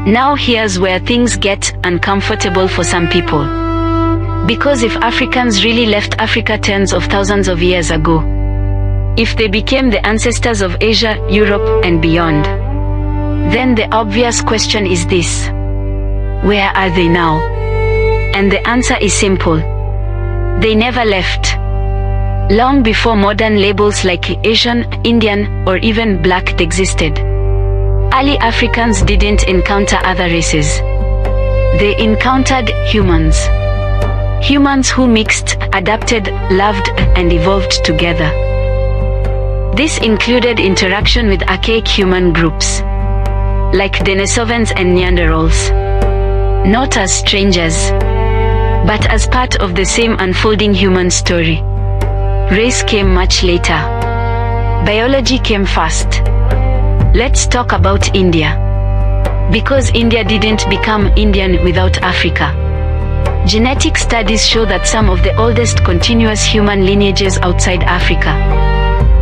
Now here's where things get uncomfortable for some people. Because if Africans really left Africa tens of thousands of years ago, if they became the ancestors of Asia, Europe, and beyond, then the obvious question is this: where are they now? And the answer is simple. They never left. Long before modern labels like Asian, Indian, or even Black existed, early Africans didn't encounter other races. They encountered humans. Humans who mixed, adapted, loved, and evolved together. This included interaction with archaic human groups, like Denisovans and Neanderthals, not as strangers, but as part of the same unfolding human story. Race came much later. Biology came first. Let's talk about India. Because India didn't become Indian without Africa. Genetic studies show that some of the oldest continuous human lineages outside Africa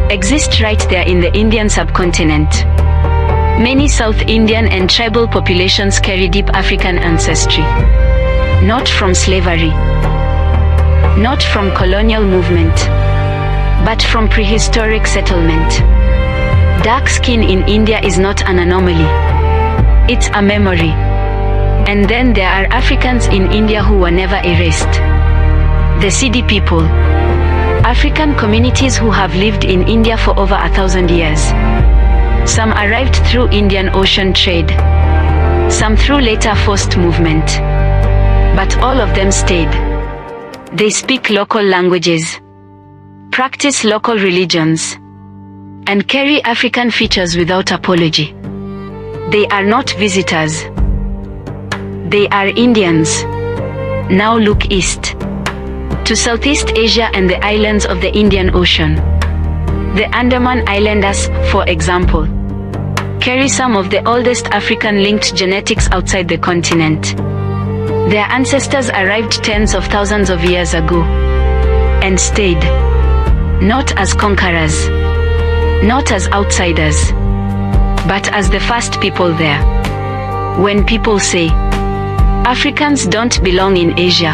exist right there in the Indian subcontinent. Many South Indian and tribal populations carry deep African ancestry. Not from slavery, not from colonial movement, but from prehistoric settlement. Dark skin in India is not an anomaly. It's a memory. And then there are Africans in India who were never erased. The Siddi people. African communities who have lived in India for over 1,000 years. Some arrived through Indian Ocean trade. Some through later forced movement. But all of them stayed. They speak local languages, practice local religions, and carry African features without apology. They are not visitors. They are Indians. Now look east, to Southeast Asia and the islands of the Indian Ocean. The Andaman Islanders, for example, carry some of the oldest African-linked genetics outside the continent. Their ancestors arrived tens of thousands of years ago, and stayed, not as conquerors, not as outsiders, but as the first people there. When people say, Africans don't belong in Asia,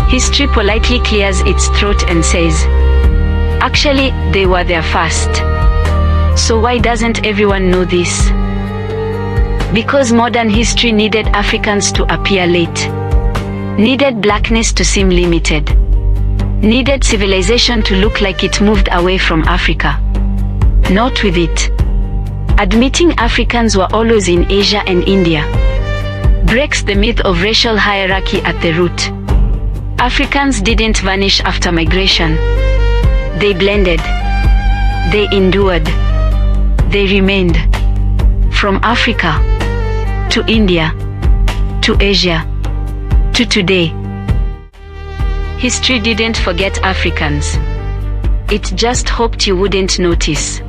history politely clears its throat and says, actually, they were there first. So why doesn't everyone know this? Because modern history needed Africans to appear late, needed blackness to seem limited, needed civilization to look like it moved away from Africa, not with it. Admitting Africans were always in Asia and India breaks the myth of racial hierarchy at the root. Africans didn't vanish after migration. They blended. They endured. They remained. From Africa, to India, to Asia, to today. History didn't forget Africans. It just hoped you wouldn't notice.